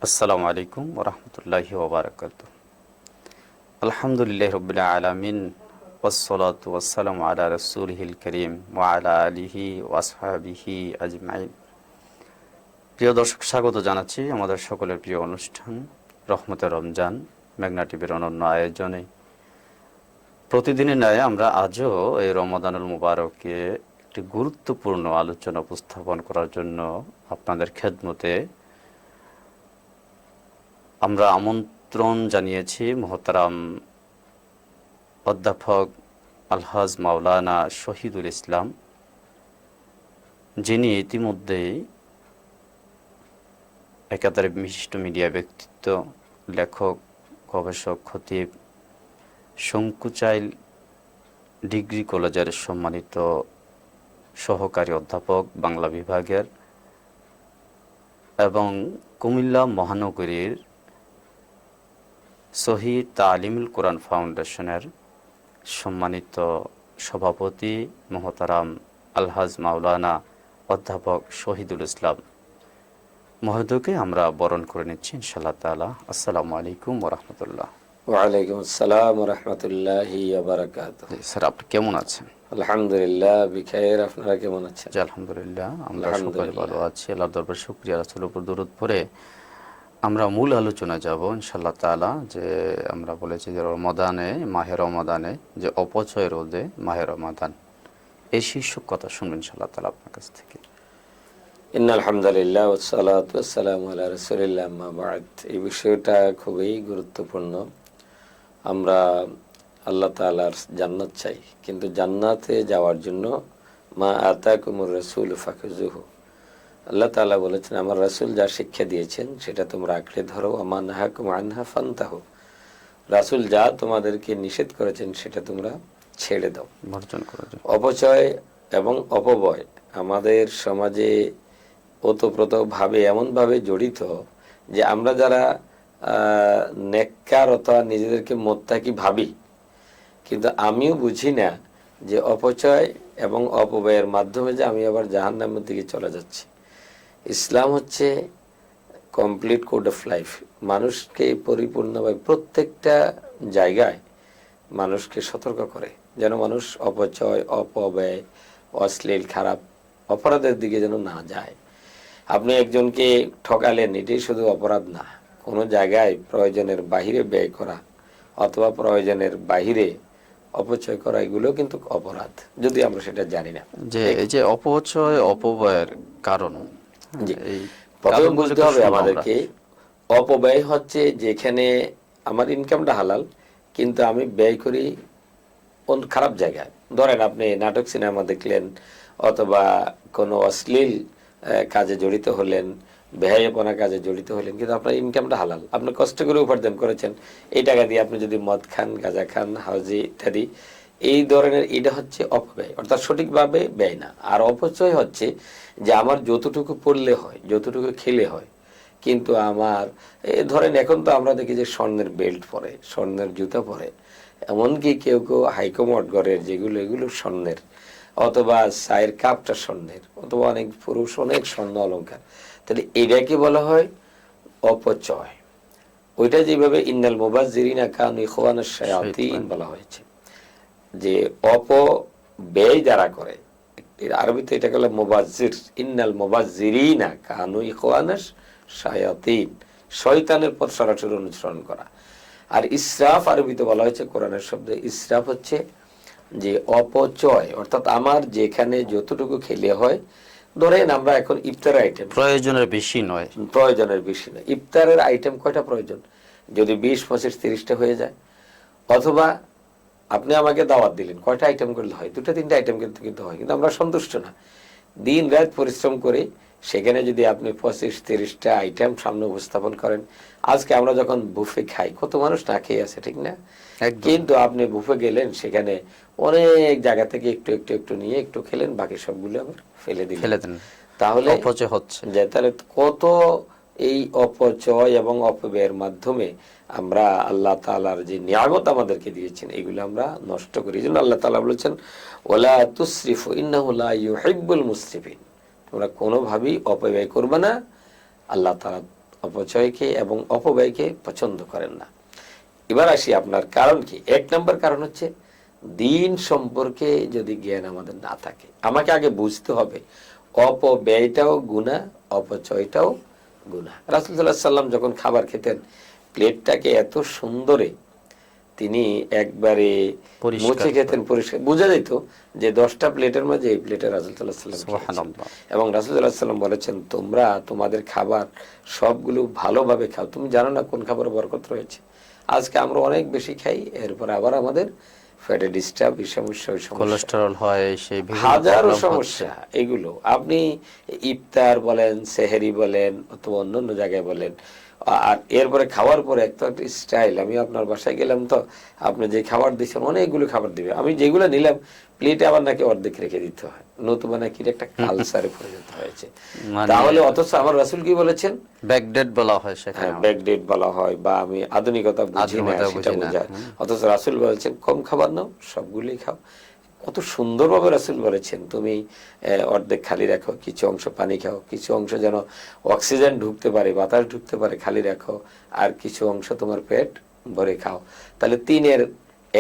আসসালামু আলাইকুম ওয়া রাহমাতুল্লাহি ওয়া বারাকাতুহু। আলহামদুলিল্লাহি রাব্বিল আলামিন ওয়াসসালাতু ওয়াসসালামু আলা রাসূলিহিল কারীম ওয়া আলা আলিহি ওয়া আসহাবিহি আজমাইন। প্রিয় দর্শক, স্বাগত জানাচ্ছি আমাদের সকলের প্রিয় অনুষ্ঠান রহমতের রমজান মেঘনা টিভির অনন্য আয়োজনে। প্রতিদিনের ন্যায় আমরা আজও এই রমাদানুল মুবারকে একটি গুরুত্বপূর্ণ আলোচনা উপস্থাপন করার জন্য আপনাদের খেদমতে আমরা আমন্ত্রণ জানিয়েছি মোহতারাম অধ্যাপক আলহাজ মাওলানা শহীদুল ইসলাম, যিনি ইতিমধ্যেই একাধারে বিশিষ্ট মিডিয়া ব্যক্তিত্ব, লেখক, গবেষক, খতিব, শঙ্কুচাইল ডিগ্রি কলেজের সম্মানিত সহকারী অধ্যাপক বাংলা বিভাগের এবং কুমিল্লা মহানগরীর সহি তালিমুল কোরআন ফাউন্ডেশনের সম্মানিত সভাপতি মোহতারাম আলহাজ মাওলানা অধ্যাপক শহীদুল ইসলাম মহোদয়কে আমরা বরণ করে নিচ্ছি ইনশাআল্লাহ তাআলা। আসসালামু আলাইকুম ওয়া রাহমাতুল্লাহ। ওয়া আলাইকুম আসসালাম ওয়া রাহমাতুল্লাহি ওয়া বারাকাতুহু। স্যার, আপনি কেমন আছেন? আলহামদুলিল্লাহ বিখাইর। আপনারা কেমন আছেন? জি আলহামদুলিল্লাহ, আমরা সকলে ভালো আছি। আল্লাহর দরবারে শুকরিয়া, রাসূলের উপর দরুদ পড়ে আমরা মূল আলোচনা যাব ইনশাআল্লাহ তাআলা। যে আমরা বলেছি যে রমাদানে, মাহে রমাদানে যে অপচয় রোধে মাহে রমাদান, এই শীর্ষক কথা শুনবেন ইনশাআল্লাহ তাআলা আপনার কাছ থেকে। ইন্নাল হামদুলিল্লাহ ওয়াস সালাতু ওয়াস সালামু আলা রাসূলিল্লাহ আম্মা বা'দ। এই বিষয়টা খুবই গুরুত্বপূর্ণ। আমরা আল্লাহ তাআলার জান্নাত চাই, কিন্তু জান্নাতে যাওয়ার জন্য মা আতাকুমুর রাসূল ফাখুযুহু, আল্লাহ তাআলা বলেছেন আমার রাসূল যা শিক্ষা দিয়েছেন সেটা তোমরা আঁকড়ে ধরো। আমা নাহাকুম আনহা ফান্তাহু, রাসূল যা তোমাদেরকে নিষেধ করেছেন সেটা তোমরা ছেড়ে দাও, বর্জন করে দাও। অপচয় এবং অপব্যয় আমাদের সমাজে ওতপ্রোতভাবে এমনভাবে জড়িত যে আমরা যারা নেককার অথবা নিজেদেরকে মোত্তাকি ভাবি, কিন্তু আমিও বুঝি না যে অপচয় এবং অপব্যয়ের মাধ্যমে যে আমি আবার জাহান্নামের দিকে চলে যাচ্ছি। ইসলাম হচ্ছে কমপ্লিট কোড অফ লাইফ, মানুষকে পরিপূর্ণভাবে প্রত্যেকটা জায়গায় মানুষকে সতর্ক করে যেন মানুষ অপচয়, অপব্যয়, অশ্লীল, খারাপ অপরাধের দিকে যেন না যায়। আপনি একজনকে ঠকালেন, এটাই শুধু অপরাধ না, কোনো জায়গায় প্রয়োজনের বাহিরে ব্যয় করা অথবা প্রয়োজনের বাহিরে অপচয় করা, এগুলো কিন্তু অপরাধ, যদি আমরা সেটা জানি না। যে এই যে অপচয় অপব্যয়ের কারণ, প্রথমে বুঝতে হবে আমাদেরকে অপব্যয় হচ্ছে যেখানে আমার ইনকামটা হালাল কিন্তু আমি ব্যয় করি খারাপ জায়গায়। ধরেন আপনি নাটক সিনেমা দেখলেন অথবা কোনো অশ্লীল কাজে জড়িত হলেন, বেহায়াপনা কাজে জড়িত হলেন, কিন্তু আপনার ইনকামটা হালাল, আপনি কষ্ট করে উপার্জন করেছেন, এই টাকা দিয়ে আপনি যদি মদ খান, গাঁজা খান, হাউজি ইত্যাদি, এই ধরনের, এটা হচ্ছে অপব্যয়, অর্থাৎ সঠিকভাবে ব্যয় না। আর অপচয় হচ্ছে যে আমার যতটুকু পড়লে হয়, যতটুকু খেলে হয়, কিন্তু আমার ধরেন এখন তো আমরা দেখি যে স্বর্ণের বেল্ট পরে, স্বর্ণের জুতা পরে, এমনকি কেউ কেউ হাইকমোড ঘরের যেগুলো, এগুলো স্বর্ণের, অথবা চায়ের কাপটা স্বর্ণের, অথবা অনেক পুরুষ অনেক স্বর্ণ অলংকার। তাহলে এটাকে বলা হয় অপচয়। ওইটা যেভাবে ইন্নাল মুবাজ্জিরিনা কানু ইখওয়ানাশ শায়াতিন বলা হয়েছে, যে অপব্যয় যারা করে, আরবিতে এটা হলো মুবাজ্জির, ইন্নাল মুবাজ্জিরিনা কানু ইখওয়ানাশ শায়াতিন, শয়তানের পথ সরাসরি অনুসরণ করা। আর ইসরাফ আরবিতে বলা হয়েছে, কোরআনের শব্দে ইসরাফ হচ্ছে যে অপচয়, অর্থাৎ আমার যেখানে যতটুকু খেলে হয়, ধরেন আমরা এখন ইফতারের আইটেম প্রয়োজনের বেশি নয়, প্রয়োজনের বেশি নয়, ইফতারের আইটেম কয়টা প্রয়োজন, যদি 20, 25, 30টা হয়ে যায়, অথবা আপনি আমাকে দাওয়াত দিলেন, কয়টা আইটেম করলে হয়, 2টা 3টা আইটেম কিন্তু হয়, কিন্তু আমরা সন্তুষ্ট না। দিন রাত পরিশ্রম করে সেখানে যদি আপনি 25, 30টা আইটেম সামনে উপস্থাপন করেন, আজকে আমরা যখন বুফে খাই কত মানুষ না খেয়ে আছে, ঠিক না? কিন্তু আপনি বুফে গেলেন, সেখানে অনেক জায়গা থেকে একটু একটু একটু নিয়ে একটু খেলেন, বাকি সবগুলো আবার ফেলে দিলেন, তাহলে অপচয় হচ্ছে। যে তাহলে কত এই অপচয় এবং অপব্যয়ের মাধ্যমে আমরা আল্লাহ তাআলার যে নিয়ামত আমাদেরকে দিয়েছেন এগুলো আমরা নষ্ট করি। এই জন্য আল্লাহ তাআলা বলেছেন ওয়ালা তুসরিফু ইন্নাহু লা ইউহিব্বুল মুসরিফিন, তোমরা কোনোভাবেই অপব্যয় করবে না, আল্লাহ তাআলা অপচয়কে এবং অপব্যয়কে পছন্দ করেন না। এবার আসি আপনার কারণ কি। 1 নম্বর কারণ হচ্ছে দিন সম্পর্কে যদি জ্ঞান আমাদের না থাকে। আমাকে আগে বুঝতে হবে অপব্যয়টাও গুনাহ, অপচয়টাও গুনাহ। রাসূল সাল্লাল্লাহু আলাইহি ওয়াসাল্লাম যখন খাবার খেতেন, প্লেটটাকে এত সুন্দরে তিনি একবারে মুছে খেতেন, পরিষ্কার বোঝা যেত যে 10টা প্লেটের মাঝে এই প্লেটে রাসূল সাল্লাল্লাহু আলাইহি ওয়াসাল্লাম সুবহানাল্লাহ। এবং রাসূল সাল্লাল্লাহু আলাইহি ওয়াসাল্লাম বলেছেন, তোমরা তোমাদের খাবার সবগুলো ভালোভাবে খাও, তুমি জানো না কোন খাবারে বরকত রয়েছে। আজকে আমরা অনেক বেশি খাই, এরপর আবার আমাদের ফ্যাটে ডিস্টার্ব, এই সমস্যা, ওই সমস্যা, কোলেস্টেরল হয়, সেই হাজারো সমস্যা। এগুলো আপনি ইফতার বলেন, সেহেরি বলেন, অথবা অন্য জায়গায় বলেন, আর এরপরে খাওয়ার পরে একটা স্টাইল। আমি আপনার বাসায় গেলাম, তো আপনি যে খাবার দিচ্ছেন অনেকগুলো খাবার দিবে, আমি যেগুলো নিলাম প্লেটে আবার নাকি অর্ধেক রেখে দিতে হয়, নতুবা নাকি একটা কালচারে পরিণত হয়েছে। তাহলে অথচ আমার রাসূল কি বলেছেন, ব্যাকডেট বলা হয়, সেখানে ব্যাকডেট বলা হয়, বা আমি আধুনিকতা বুঝি না সেটা বোঝায়। অথচ রাসূল বলেছেন কম খাবার নাও, সবগুলোই খাও। কত সুন্দরভাবে রাসূল বলেছেন, তুমি অর্ধেক খালি রাখো, কিছু অংশ পানি খাও, কিছু অংশ যেন অক্সিজেন ঢুকতে পারে, বাতাস ঢুকতে পারে খালি রাখো, আর কিছু অংশ তোমার পেট ভরে খাও। তাহলে 3-এর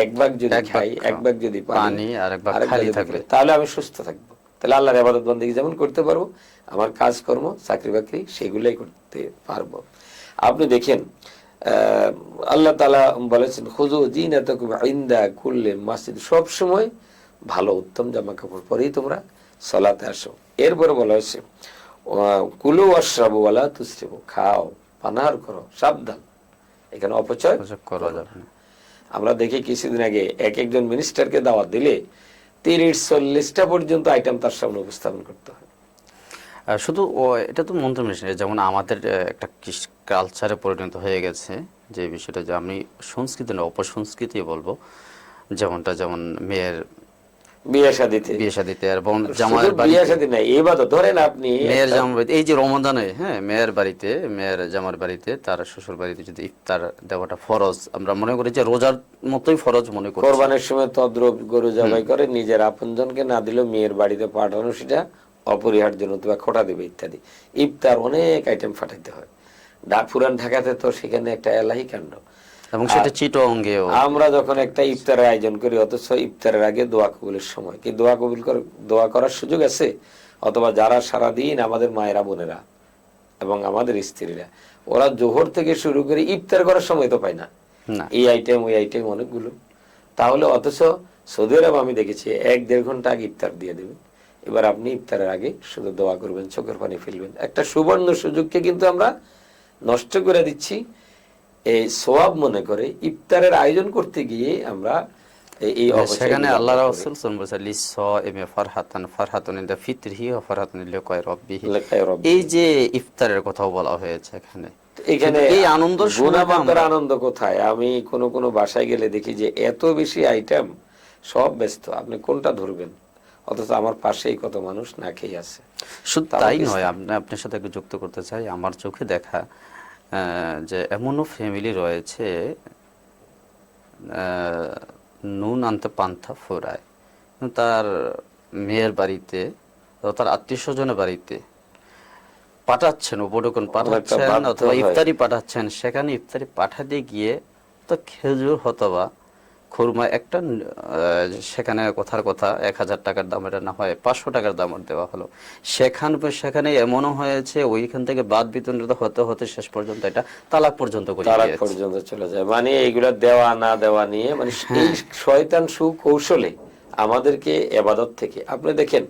1 ভাগ যদি খাই, 1 ভাগ যদি পানি, আর 1 ভাগ খালি থাকবে, তাহলে আমি সুস্থ থাকবো। তাহলে আল্লাহর ইবাদত বন্দেগী যেমন করতে পারবো, আমার কাজকর্ম, চাকরি বাকরি সেগুলাই করতে পারবো। আপনি দেখেন আল্লাহ তাআলা বলেছেন, খুযু যিনাতাকুম ইনদা কুল্লি মাসজিদ, সব সময় ভালো উত্তম জামা কাপড় পরেই তোমরা সালাতে আসো। এরপরে বলা হয়েছে কুলু ওয়াশরাবু ওয়ালা তুসরিফু, খাও পানাহার করো, সাবধান, এখানে অপচয় করা যাবে না। আমরা দেখি কিছুদিন আগে একজন মিনিস্টারকে দাওয়াত দিলে 30-40টা পর্যন্ত আইটেম তার সামনে উপস্থাপন করতে হয়। শুধু এটা তো মন্ত্র মিশন, যেমন আমাদের একটা কালচারে পরিণত হয়ে গেছে যে বিষয়টা, যে আমি সংস্কৃতি না অপসংস্কৃতি বলবো, যেমন মেয়ের বিয়ে শাদীতে এবং জামাইয়ের বাড়িতে, ধরেন আপনি মেয়ের জামার বাড়িতে, এই যে রমাদানে, হ্যাঁ, মেয়ের জামার বাড়িতে, তার শ্বশুর বাড়িতে যদি ইফতার দেওয়াটা ফরজ, আমরা মনে করি যে রোজার মতোই ফরজ মনে করি। কোরবানির সময় তদ্রুপ গরু জবাই করে নিজের আপনজনকে না দিলেও মেয়ের বাড়িতে পাঠানো সেটা অপরিহার্য, নতুবা খোটা দেবে ইত্যাদি। ইফতার অনেক আইটেম পাঠাইতে হয়। পুরান ঢাকাতে তো সেখানে একটা এলাহি কাণ্ড, এবং সেটা চিটগাঁও। আমরা যখন একটা ইফতারের আয়োজন করি, অথচ ইফতারের আগে দোয়া কবুলের সময় কি দোয়া করার সুযোগ আছে? অথবা যারা সারাদিন আমাদের মায়েরা, বোনেরা এবং আমাদের স্ত্রীরা, ওরা জোহর থেকে শুরু করে ইফতার করার সময় তো পায় না, এই আইটেম ওই আইটেম অনেকগুলো। তাহলে অথচ সৌদি আরব আমি দেখেছি 1-1.5 ঘন্টা আগে ইফতার দিয়ে দেবে। এবার আপনি ইফতারের আগে শুধু দোয়া করবেন, চোখের পানি ফেলবেন। একটা সুবর্ণ সুযোগকে কিন্তু আমরা নষ্ট করে দিচ্ছি। এই সওয়াব মনে করে ইফতারের আয়োজন করতে গিয়ে আমরা এই সেখানে আল্লাহ রাসূল ফারহাতুন ইনদা ফিতরিহি ওয়া ফারহাতুন লিকাই রাব্বিহি, এই যে ইফতারের কথাও বলা হয়েছে এখানে। এই আনন্দের আনন্দ কোথায়? আমি কোন বাসায় গেলে দেখি যে এত বেশি আইটেম, সব ব্যস্ত, আপনি কোনটা ধরবেন? অথচ আমার পাশেই কত মানুষ না খেয়ে আছে। শুধু তাই নয়, আপনার সাথে একটু যুক্ত করতে চাই, আমার চোখে দেখা যে এমনও ফ্যামিলি রয়েছে নুন আনতে পান্থা ফুরায়, তার মেয়ের বাড়িতে, তার আত্মীয় স্বজনের বাড়িতে পাঠাচ্ছেন, উপঢৌকন পাঠাচ্ছেন অথবা ইফতারি পাঠাচ্ছেন, সেখানে ইফতারি পাঠাতে গিয়ে তো খেজুর অথবা খুরমা একটা, সেখানে কথার কথা 1000 টাকার দাম, এটা না হয় 500 টাকার দাম দেওয়া হলো। সেখানে এমনও হয়েছে ওইখান থেকে বাদ বিতরণ হতে হতে শেষ পর্যন্ত এটা তালাক পর্যন্ত চলে যায়। মানে এইগুলা দেওয়া না দেওয়া নিয়ে, মানে শয়তান সুকৌশলে আমাদেরকে ইবাদত থেকে, আপনি দেখেন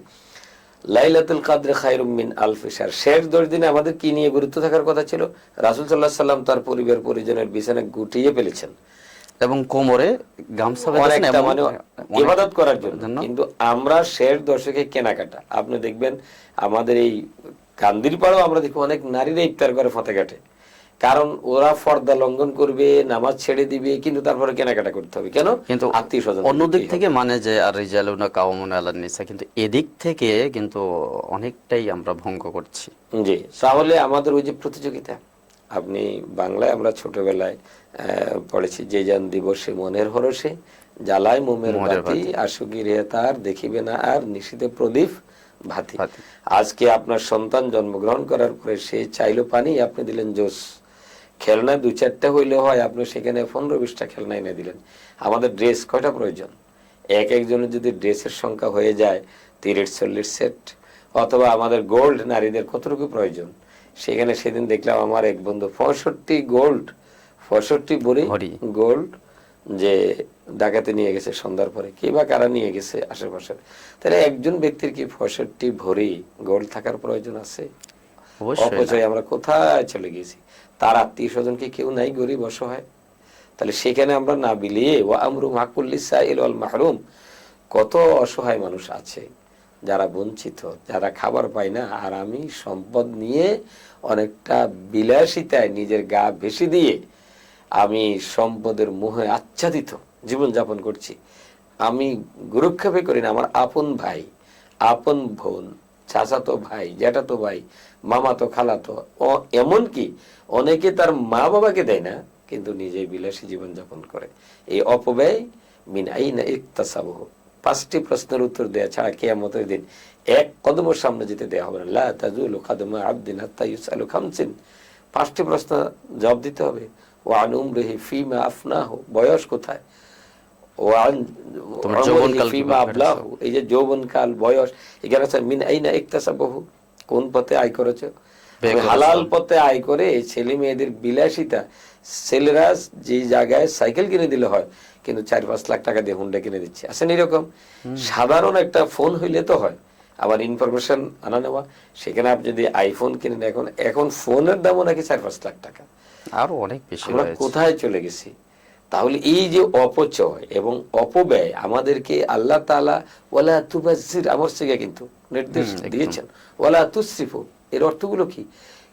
লাইলাতুল কদর খায়রুম মিন আলফি শাহর, শেষ 10 দিনে আমাদের কি নিয়ে গুরুত্ব থাকার কথা ছিল? রাসূল সাল্লাল্লাহু আলাইহি সাল্লাম তার পরিবার পরিজনের বিছানা গুটিয়ে ফেলেছেন এবং কোমরে গামছা বেঁধেছেন ইবাদত করার জন্য। কিন্তু আমরা শেষ দশকে কেনাকাটা, আপনি দেখবেন আমাদের এই কান্দির পাড়াও আমরা দেখি অনেক নারীরা ইফতার করে ফতেঘাটে, কারণ ওরা পর্দা লঙ্ঘন করবে, নামাজ ছেড়ে দিবে, কিন্তু তারপরে কেনাকাটা করতে হবে কেন? কিন্তু আত্মীয় স্বজন অন্যদিক থেকে মানে যে আর রিজালুনা কাওয়ামুনা আলান নিসা, কিন্তু এদিক থেকে কিন্তু অনেকটাই আমরা ভঙ্গ করছি। জি, তাহলে আমাদের ওই যে প্রতিযোগিতা, আপনি বাংলায় আমরা ছোটবেলায় পড়েছি, যে যান দিবসে মনের হরসে জ্বালায় মোমের বাতি, আশুকি রে তার দেখিবে না আর নিশীথে প্রদীপ ভাতি। ভাতি। আজকে আপনার সন্তান জন্মগ্রহণ করার পরে সে চাইলো পানি, আপনি দিলেন জুস। খেলনা 2-4টা হইলে হয়, আপনি সেখানে 15-20টা খেলনা এনে দিলেন। আমাদের ড্রেস কয়টা প্রয়োজন? একজনের যদি ড্রেসের সংখ্যা হয়ে যায় 30-40 সেট, অথবা আমাদের গোল্ড নারীদের কতটুকু প্রয়োজন? সেখানে সেদিন দেখলাম আমার এক বন্ধু 65 ভরি ভরি। গোল্ড যে ডাকাতে নিয়ে গেছে সন্ধ্যার পরে, কে বা কারা নিয়ে গেছে আশেপাশে। তাহলে একজন ব্যক্তির কি 65 ভরি গোল্ড থাকার প্রয়োজন আছে? অবশ্যই না। অপচয় আমরা কোথায় চলে গেছি। তার আত্মীয় স্বজন কি কেউ নাই গরিব অসহায়? তাহলে সেখানে আমরা না বিলিয়ে ওয়া আমরু মাকুল্লি সাইল ওয়াল মাহরুম, কত অসহায় মানুষ আছে যারা বঞ্চিত, যারা খাবার পায় না, আর আমি সম্পদ নিয়ে অনেকটা বিলাসিতায় নিজের গা ভেসে দিয়ে আমি সম্পদের মোহে আচ্ছাদিত জীবন যাপন করছি। আমি গুরুক্ষেপে করি না, আমার আপন ভাই, আপন বোন, চাচাতো ভাই, জ্যাঠাতো ভাই, মামাতো, খালাতো, এমনকি অনেকে তার মা বাবাকে দেয় না, কিন্তু নিজে বিলাসী জীবন যাপন করে। এই অপব্যয় মিন আইনা ইকতাসাবহু, 5টি প্রশ্নের উত্তর দেয়া ছাড়া কিয়ামতের দিন এক কদম সামনে যেতে দেয়া হবে না। লা তাজুলু কাদমা আবদিন হাত্তা ইউসালু খামসিন, 5টি প্রশ্ন জবাব দিতে হবে। ওয়া আন উমরিহি ফিমা আফনাহু, বয়স কোথায়? ওয়া আন উমরিহি ফিমা আবলাহু, এই যে যৌবনকাল, বয়স, এখানে আছে মিন আইনা ইকতাসাবহু, কোন পথে আয় করেছো? হালাল পথে আয় করে ছেলে মেয়েদের বিলাসিতা, ছেলেরা যে জায়গায় সাইকেল কিনে দিলে হয়, কিন্তু 4-5 লাখ টাকা দিয়ে হুন্ডা কিনে দিচ্ছে। আসেন এরকম? সাধারণ একটা ফোন হইলে তো হয়, আবার ইনফরমেশন আনা নেওয়া, সেখানে আপনি যদি আইফোন কিনেন, এখন ফোনের দামও নাকি 4-5 লাখ টাকা। আরো অনেক বেশি আমরা রয়েছে। কোথায় চলে গেছি? তাহলে এই যে অপচয় এবং অপব্যয়, আমাদেরকে আল্লাহ তাআলা ওয়ালা তুবাজ্জির আমার থেকে কিন্তু নির্দেশ দিয়েছেন, ওয়ালা তুসরিফু, এর অর্থগুলো কি?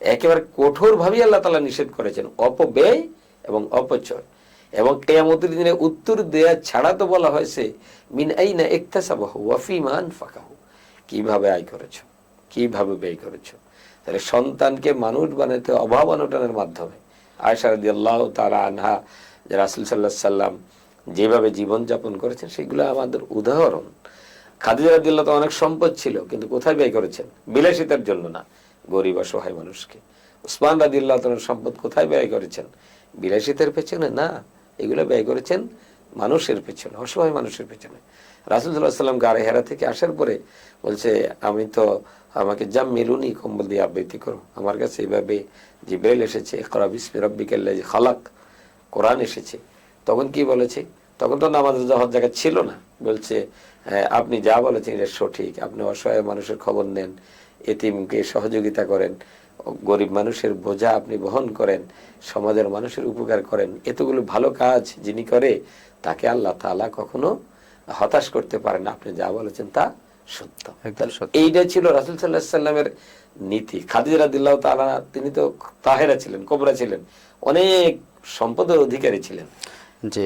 একেবারে কঠোর ভাবে আল্লাহ তাআলা নিষেধ করেছেন অপব্যয় এবং অপচয়। এবং কিয়ামতের দিনে উত্তর দেয়া ছাড়া তো বলা হয়েছে মিন আইনা ইকতাসাবাহু ওয়া ফিমা আনফাকাহু, কিভাবে আয় করেছো, কিভাবে ব্যয় করেছো। তাহলে সন্তানকে মানুষ বানাতে অভাব অনটনের মাধ্যমে। আয়েশা রাদিয়াল্লাহু তাআলা আনহা, যে রাসূল সাল্লাল্লাহু আলাইহি সাল্লাম যেভাবে জীবন যাপন করেছেন সেগুলো আমাদের উদাহরণ। খাদিজা রাদিয়াল্লাহু তাআলা অনেক সম্পদ ছিল, কিন্তু কোথায় ব্যয় করেছেন? বিলাসিতার জন্য না, গরিব অসহায় মানুষকে। উসমান রাদিয়াল্লাহু তাআলার সম্পদ কোথায় ব্যয় করেছেন? বিলাসিতার পেছনে না, এগুলো ব্যয় করেছেন মানুষের পেছনে, অসহায় মানুষের পেছনে। রাসূল সাল্লাল্লাহু আলাইহি সাল্লাম গারে হেরা থেকে আসার পরে বলছে, আমি তো, আমাকে জাম্মিলুনি, কম্বল দিয়ে আবৃত্তি করো। আমার কাছে এইভাবে জিবরাইল এসেছে, ইকরা বিসমি রাব্বিকাল্লাযী খালাক, কোরআন এসেছে। তখন কি বলেছে? তখন তো নামাজের যাওয়ার জায়গা ছিল না। বলছে, আপনি যা বলেছেন এটা সঠিক, আপনি অসহায় মানুষের খবর নেন, এতিমকে সহযোগিতা করেন, গরিব মানুষের বোঝা আপনি বহন করেন, সমাজের মানুষের উপকার করেন, এতগুলো ভালো কাজ যিনি করে তাকে আল্লাহ তাআলা কখনো হতাশ করতে পারেন। আপনি যা বলেছেন তা সত্য। এইটা ছিল রাসূল সাল্লাল্লাহু আলাইহি সাল্লামের নীতি। খাদিজা রাদিয়াল্লাহু তাআলা, তিনি তো তাহেরা ছিলেন, কোবরা ছিলেন, অনেক সম্পদের অধিকারী ছিলেন। যে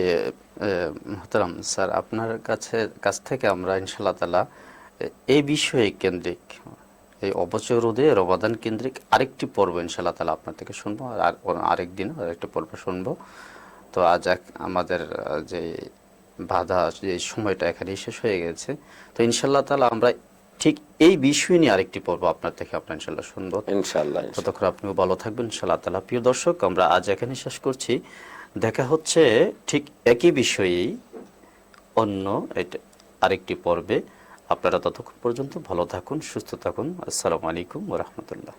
মোহতারাম স্যার, আপনার কাছ থেকে আমরা ইনশাআল্লাহ তাআলা এই বিষয়ে কেন্দ্রিক, এই অপচয় রোধের অবদান কেন্দ্রিক আরেকটি পর্ব ইনশাআল্লাহ তাআলা আপনার থেকে শুনবো, আর আরেকদিন আরেকটি পর্ব শুনবো। তো আজ আমাদের যে বাধা, যে সময়টা এখানেই শেষ হয়ে গেছে। তো ইনশাআল্লাহ তাআলা আমরা ঠিক এই বিষয় নিয়ে আরেকটি পর্ব আপনার থেকে আমরা ইনশাআল্লাহ শুনবো ইনশাআল্লাহ। ততক্ষণ আপনিও ভালো থাকবেন ইনশাআল্লাহ তাআলা। প্রিয় দর্শক, আমরা আজ এখানে শেষ করছি। দেখা হচ্ছে ঠিক একই বিষয়েই অন্য আরেকটি পর্বে। আপনারা ততক্ষণ পর্যন্ত ভালো থাকুন, সুস্থ থাকুন। আসসালামু আলাইকুম ওয়া রাহমাতুল্লাহ।